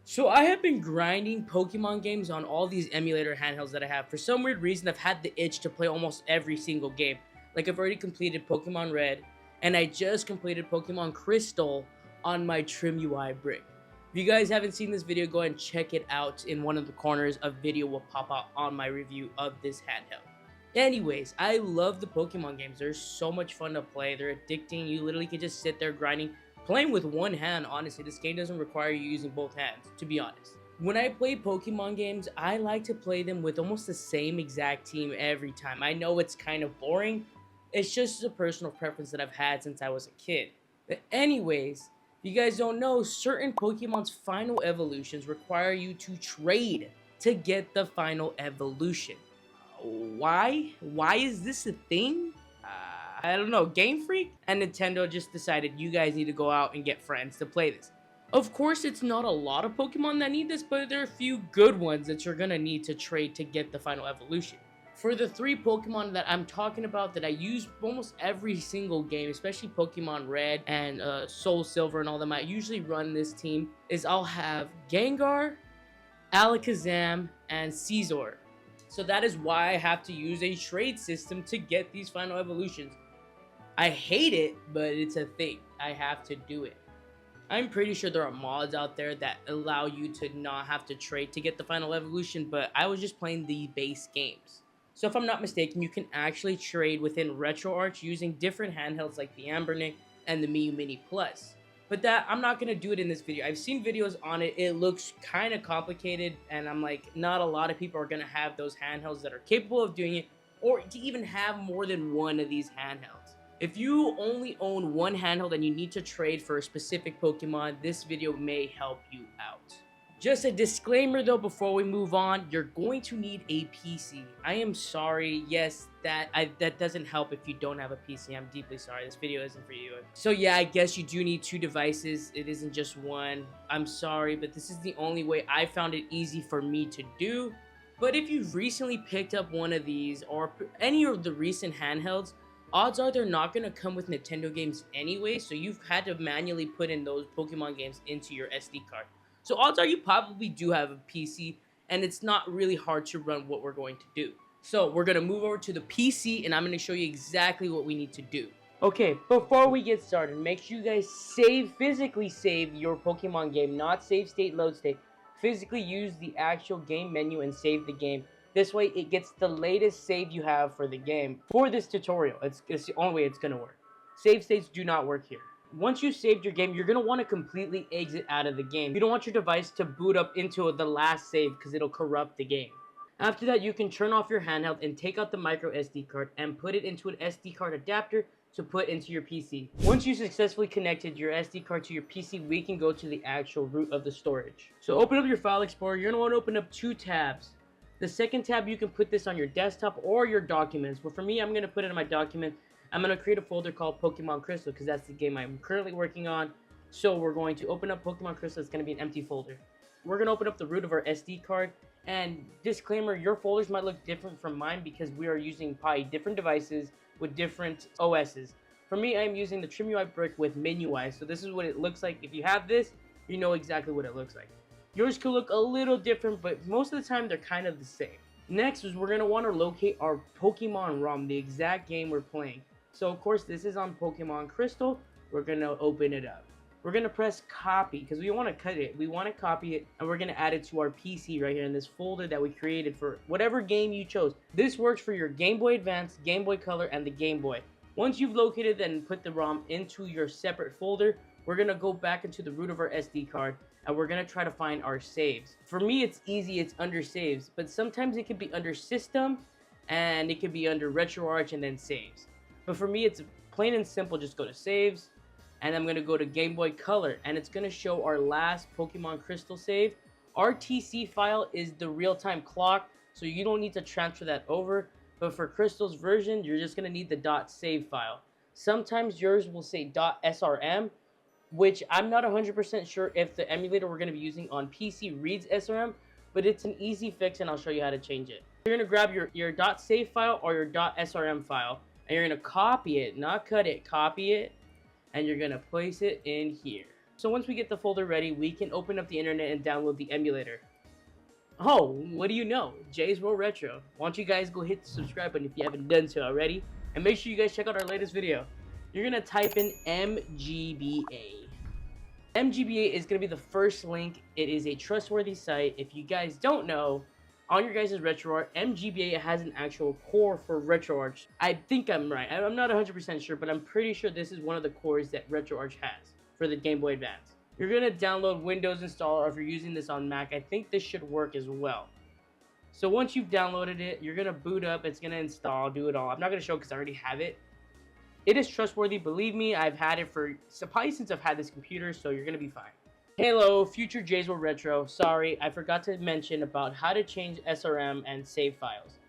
So I have been grinding Pokemon games on all these emulator handhelds that I have. For some weird reason, I've had the itch to play almost every single game. Like I've already completed Pokemon Red, and I just completed Pokemon Crystal on my Trim UI brick. If you guys haven't seen this video, go ahead and check it out. In one of the corners, a video will pop out on my review of this handheld. Anyways, I love the Pokemon games. They're so much fun to play. They're addicting. You literally can just sit there grinding. Playing with one hand, honestly, this game doesn't require you using both hands, to be honest. When I play Pokemon games, I like to play them with almost the same exact team every time. I know it's kind of boring. It's just a personal preference that I've had since I was a kid. But anyways, if you guys don't know, certain Pokemon's final evolutions require you to trade to get the final evolution. Why? Why is this a thing? I don't know, Game Freak and Nintendo just decided you guys need to go out and get friends to play this. Of course, it's not a lot of Pokemon that need this, but there are a few good ones that you're gonna need to trade to get the final evolution. For the 3 Pokemon that I'm talking about that I use almost every single game, especially Pokemon Red and Soul Silver and all them, I usually run this team, is I'll have Gengar, Alakazam, and Scizor. So that is why I have to use a trade system to get these final evolutions. I hate it, but it's a thing. I have to do it. I'm pretty sure there are mods out there that allow you to not have to trade to get the final evolution, but I was just playing the base games. So if I'm not mistaken, you can actually trade within RetroArch using different handhelds like the Ambernic and the Miu Mini Plus. But that, I'm not going to do it in this video. I've seen videos on it. It looks kind of complicated, and I'm like, not a lot of people are going to have those handhelds that are capable of doing it, or to even have more than one of these handhelds. If you only own one handheld and you need to trade for a specific Pokemon, this video may help you out. Just a disclaimer though before we move on, you're going to need a PC. I am sorry, yes, that doesn't help if you don't have a PC. I'm deeply sorry, this video isn't for you. So yeah, I guess you do need 2 devices. It isn't just one. I'm sorry, but this is the only way I found it easy for me to do. But if you've recently picked up one of these or any of the recent handhelds, odds are they're not going to come with Nintendo games anyway, so you've had to manually put in those Pokemon games into your SD card. So odds are you probably do have a PC, and it's not really hard to run what we're going to do. So we're going to move over to the PC, and I'm going to show you exactly what we need to do. Okay, before we get started, make sure you guys physically save your Pokemon game, not save state, load state. Physically use the actual game menu and save the game. This way, it gets the latest save you have for the game for this tutorial. It's the only way it's going to work. Save states do not work here. Once you saved your game, you're going to want to completely exit out of the game. You don't want your device to boot up into the last save because it'll corrupt the game. After that, you can turn off your handheld and take out the micro SD card and put it into an SD card adapter to put into your PC. Once you successfully connected your SD card to your PC, we can go to the actual root of the storage. So open up your file explorer. You're going to want to open up 2 tabs. The second tab, you can put this on your desktop or your documents. But for me, I'm going to put it in my document. I'm going to create a folder called Pokemon Crystal because that's the game I'm currently working on. So we're going to open up Pokemon Crystal. It's going to be an empty folder. We're going to open up the root of our SD card. And disclaimer, your folders might look different from mine because we are using probably different devices with different OSs. For me, I'm using the Trim UI brick with MinUI. So this is what it looks like. If you have this, you know exactly what it looks like. Yours could look a little different, but most of the time they're kind of the same. Next is we're going to want to locate our Pokemon ROM, the exact game we're playing. So of course this is on Pokemon Crystal. We're going to open it up. We're going to press copy because we want to cut it. We want to copy it and we're going to add it to our PC right here in this folder that we created for whatever game you chose. This works for your Game Boy Advance, Game Boy Color, and the Game Boy. Once you've located and put the ROM into your separate folder, we're going to go back into the root of our SD card and we're going to try to find our saves. For me, it's easy. It's under saves, but sometimes it could be under system and it could be under RetroArch and then saves. But for me, it's plain and simple. Just go to saves and I'm going to go to Game Boy Color and it's going to show our last Pokemon Crystal save. RTC file is the real-time clock, so you don't need to transfer that over. But for Crystal's version, you're just going to need the .save file. Sometimes yours will say .srm, which I'm not 100% sure if the emulator we're going to be using on PC reads SRM, but it's an easy fix and I'll show you how to change it. You're going to grab your .save file or your .srm file and you're going to copy it, not cut it, copy it, and you're going to place it in here. So once we get the folder ready, we can open up the internet and download the emulator. Oh, what do you know? Jay's World Retro. Why don't you guys go hit the subscribe button if you haven't done so already. And make sure you guys check out our latest video. You're going to type in MGBA. MGBA is going to be the first link. It is a trustworthy site. If you guys don't know, on your guys' RetroArch, MGBA has an actual core for RetroArch. I think I'm right. I'm not 100% sure, but I'm pretty sure this is one of the cores that RetroArch has for the Game Boy Advance. You're going to download Windows Installer, or if you're using this on Mac, I think this should work as well. So once you've downloaded it, you're going to boot up, it's going to install, do it all. I'm not going to show because I already have it. It is trustworthy, believe me, I've had it for probably since I've had this computer, so you're going to be fine. Hello, future Jay's World Retro. Sorry, I forgot to mention about how to change SRM and save files.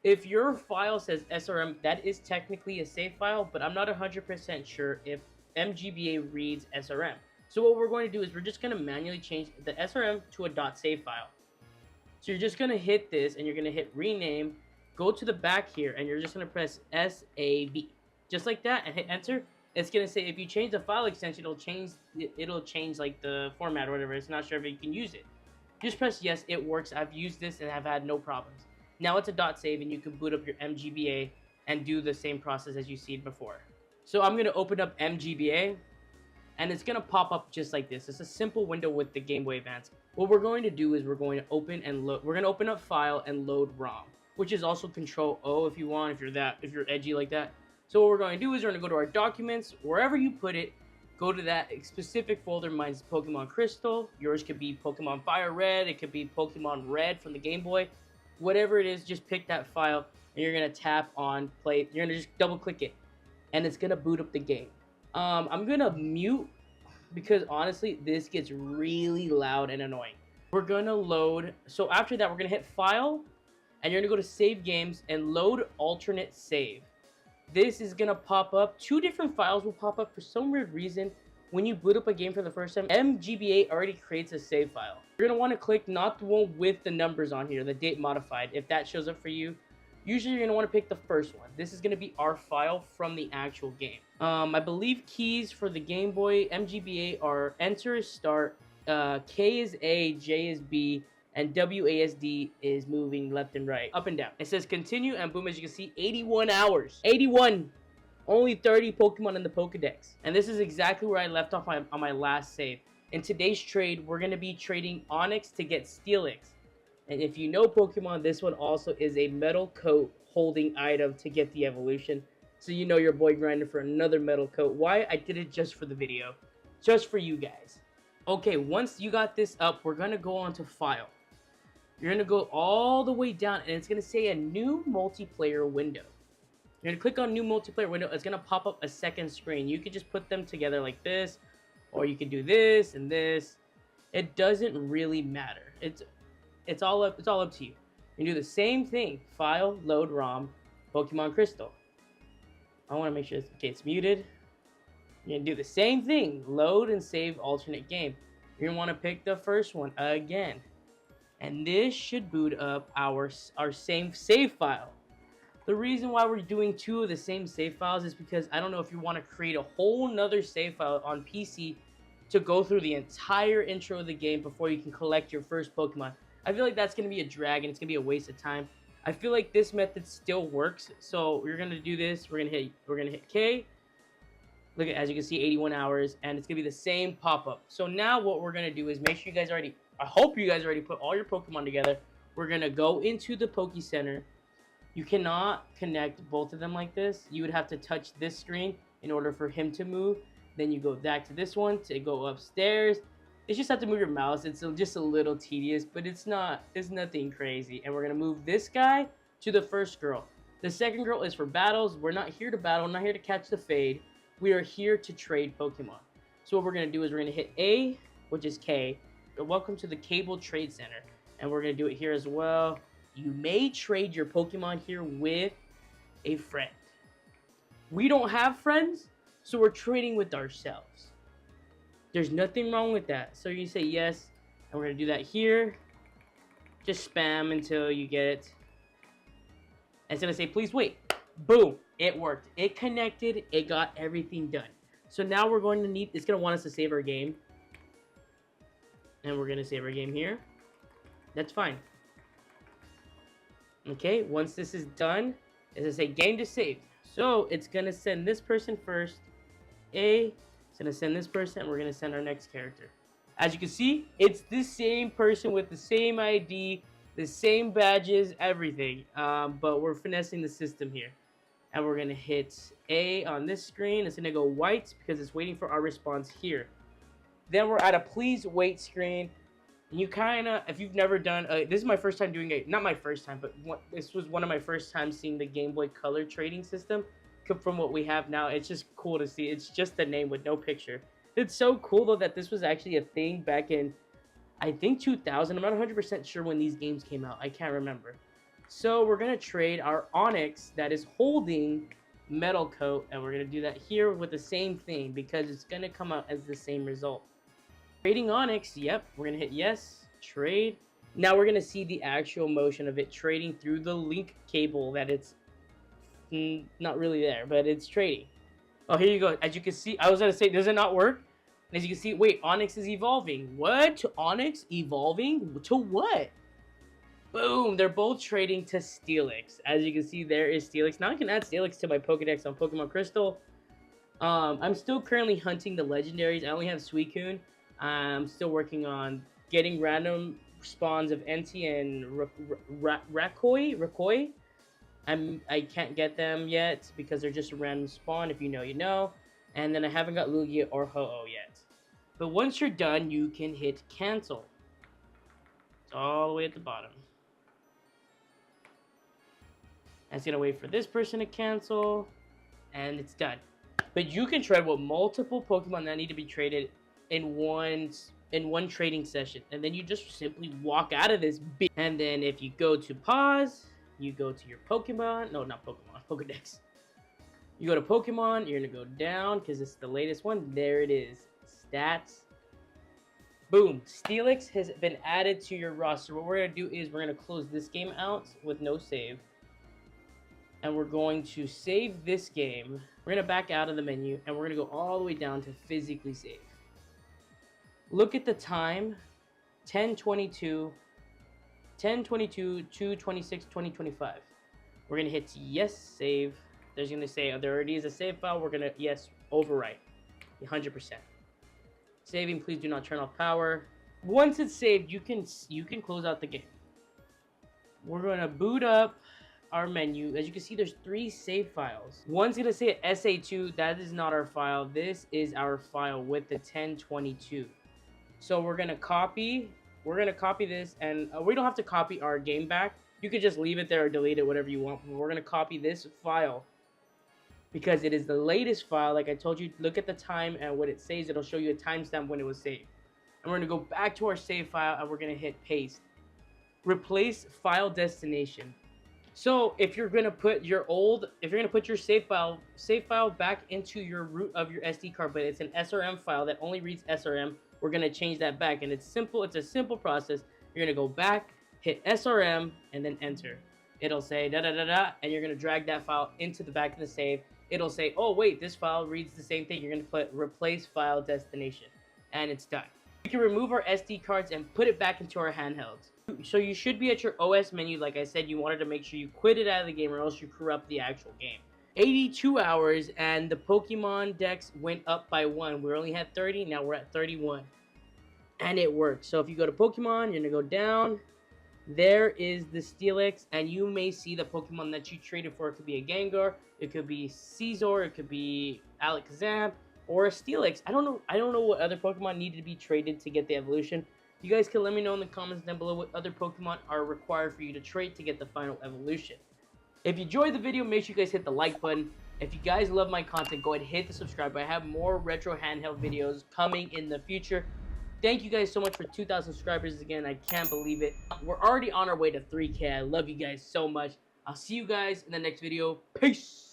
If your file says SRM, that is technically a save file, but I'm not 100% sure if MGBA reads SRM. So what we're going to do is we're just going to manually change the SRM to a .save file. So you're just going to hit this and you're going to hit rename, go to the back here, and you're just going to press SAV. Just like that, and hit enter. It's going to say if you change the file extension, it'll change like the format or whatever. It's not sure if you can use it. Just press yes, it works. I've used this and I've had no problems. Now it's a .save and you can boot up your MGBA and do the same process as you seen before. So I'm going to open up MGBA. And it's going to pop up just like this. It's a simple window with the Game Boy Advance. What we're going to do is we're going to open and load. We're going to open up File and load ROM, which is also Control O if you want, if you're edgy like that. So what we're going to do is we're going to go to our documents, wherever you put it, go to that specific folder. Mine's Pokemon Crystal. Yours could be Pokemon Fire Red. It could be Pokemon Red from the Game Boy. Whatever it is, just pick that file and you're going to tap on play. You're going to just double click it and it's going to boot up the game. I'm going to mute because honestly, this gets really loud and annoying. We're going to load. So after that, we're going to hit File, and you're going to go to Save Games and load Alternate Save. This is going to pop up. Two different files will pop up for some weird reason. When you boot up a game for the first time, MGBA already creates a save file. You're going to want to click not the one with the numbers on here, the date modified, if that shows up for you. Usually you're going to want to pick the first one. This is going to be our file from the actual game. I believe keys for the Game Boy MGBA are enter is start, K is A, J is B, and WASD is moving left and right, up and down. It says continue, and boom, as you can see, 81 hours. 81! Only 30 Pokemon in the Pokedex. And this is exactly where I left off on my last save. In today's trade, we're going to be trading Onyx to get Steelix. And if you know Pokemon, this one also is a metal coat holding item to get the evolution. So you know your boy grinding for another metal coat. Why? I did it just for the video. Just for you guys. Okay, once you got this up, we're going to go on to File. You're going to go all the way down, and it's going to say a new multiplayer window. You're going to click on new multiplayer window. It's going to pop up a second screen. You can just put them together like this, or you can do this and this. It doesn't really matter. It's all up to you. You do the same thing. File, load ROM, Pokemon Crystal. I want to make sure it's muted. You're going to do the same thing. Load and save alternate game. You're going to want to pick the first one again. And this should boot up our same save file. The reason why we're doing two of the same save files is because I don't know if you want to create a whole nother save file on PC to go through the entire intro of the game before you can collect your first Pokemon. I feel like that's going to be a drag and it's going to be a waste of time. I feel like this method still works. So we're going to do this. We're going to hit K. Look at, as you can see, 81 hours, and it's going to be the same pop-up. So now what we're going to do is make sure you guys already, I hope you guys already put all your Pokemon together. We're going to go into the Poke Center. You cannot connect both of them like this. You would have to touch this screen in order for him to move. Then you go back to this one to go upstairs. You just have to move your mouse. It's just a little tedious, but it's nothing crazy. And we're going to move this guy to the first girl. The second girl is for battles. We're not here to battle. We're not here to catch the fade. We are here to trade Pokemon. So what we're going to do is we're going to hit A, which is K. Welcome to the Cable Trade Center. And we're going to do it here as well. You may trade your Pokemon here with a friend. We don't have friends, so we're trading with ourselves. There's nothing wrong with that. So you say yes, and we're going to do that here. Just spam until you get it. And it's going to say, please wait. Boom. It worked. It connected. It got everything done. So now we're going to need, it's going to want us to save our game. And we're gonna save our game here. That's fine. Okay, once this is done, it's gonna say game to save. So it's gonna send this person first. It's gonna send this person, and we're gonna send our next character. As you can see, it's the same person with the same ID, the same badges, everything. But we're finessing the system here. And we're gonna hit A on this screen. It's gonna go white because it's waiting for our response here. Then we're at a please wait screen. And you kind of, if you've never done, this is my first time doing it. Not my first time, but this was one of my first times seeing the Game Boy Color trading system from what we have now. It's just cool to see. It's just the name with no picture. It's so cool though that this was actually a thing back in, I think 2000. I'm not 100% sure when these games came out. I can't remember. So we're gonna trade our Onyx that is holding Metal Coat, and we're gonna do that here with the same thing because it's gonna come out as the same result. Trading Onyx, yep, we're gonna hit yes, trade. Now we're gonna see the actual motion of it trading through the link cable that it's not really there, but it's trading. Oh, here you go. As you can see, I was gonna say, does it not work? And as you can see, wait, Onyx is evolving. What? Onyx evolving? To what? Boom, they're both trading to Steelix. As you can see, there is Steelix. Now I can add Steelix to my Pokedex on Pokemon Crystal. I'm still currently hunting the legendaries. I only have Suicune. I'm still working on getting random spawns of Entei and Rakoi. I can't get them yet because they're just a random spawn. If you know, you know. And then I haven't got Lugia or Ho-Oh yet. But once you're done, you can hit cancel. It's all the way at the bottom. It's gonna wait for this person to cancel, and it's done. But you can trade with multiple Pokemon that need to be traded in one trading session, and then you just simply walk out of this. And then if you go to pause, you go to your Pokemon. No, not Pokemon. Pokedex. You go to Pokemon. You're gonna go down because it's the latest one. There it is. Stats. Boom. Steelix has been added to your roster. What we're gonna do is we're gonna close this game out with no save. And we're going to save this game. We're going to back out of the menu, and we're going to go all the way down to physically save. Look at the time, 10:22, 10:22, 2:26, 2025. We're going to hit yes, save. There's going to say, there already is a save file. We're going to, yes, overwrite, 100%. Saving, please do not turn off power. Once it's saved, you can close out the game. We're going to boot up our menu. As you can see, there's 3 save files. One's gonna say SA2. That is not our file. This is our file with the 1022. So we're gonna copy this, and we don't have to copy our game back. You could just leave it there or delete it, whatever you want. But we're gonna copy this file because it is the latest file. Like I told you, look at the time and what it says. It'll show you a timestamp when it was saved. And we're gonna go back to our save file, and we're gonna hit paste. Replace file destination. So if you're gonna put your save file back into your root of your SD card, but it's an SRM file that only reads SRM, we're gonna change that back, and it's simple. It's a simple process. You're gonna go back, hit SRM, and then enter. It'll say da da da da, and you're gonna drag that file into the back of the save. It'll say, oh wait, this file reads the same thing. You're gonna put replace file destination, and it's done. We can remove our SD cards and put it back into our handhelds. So you should be at your OS menu. Like I said, you wanted to make sure you quit it out of the game or else you corrupt the actual game. 82 hours and the Pokemon Dex went up by 1. We only had 30, now we're at 31. And it worked. So if you go to Pokemon, you're gonna go down. There is the Steelix, and you may see the Pokemon that you traded for. It could be a Gengar, it could be Caesar, it could be Alakazam, or a Steelix. I don't know what other Pokemon needed to be traded to get the evolution. You guys can let me know in the comments down below what other Pokemon are required for you to trade to get the final evolution. If you enjoyed the video, make sure you guys hit the like button. If you guys love my content, go ahead and hit the subscribe button. I have more retro handheld videos coming in the future. Thank you guys so much for 2,000 subscribers again. I can't believe it. We're already on our way to 3K. I love you guys so much. I'll see you guys in the next video. Peace!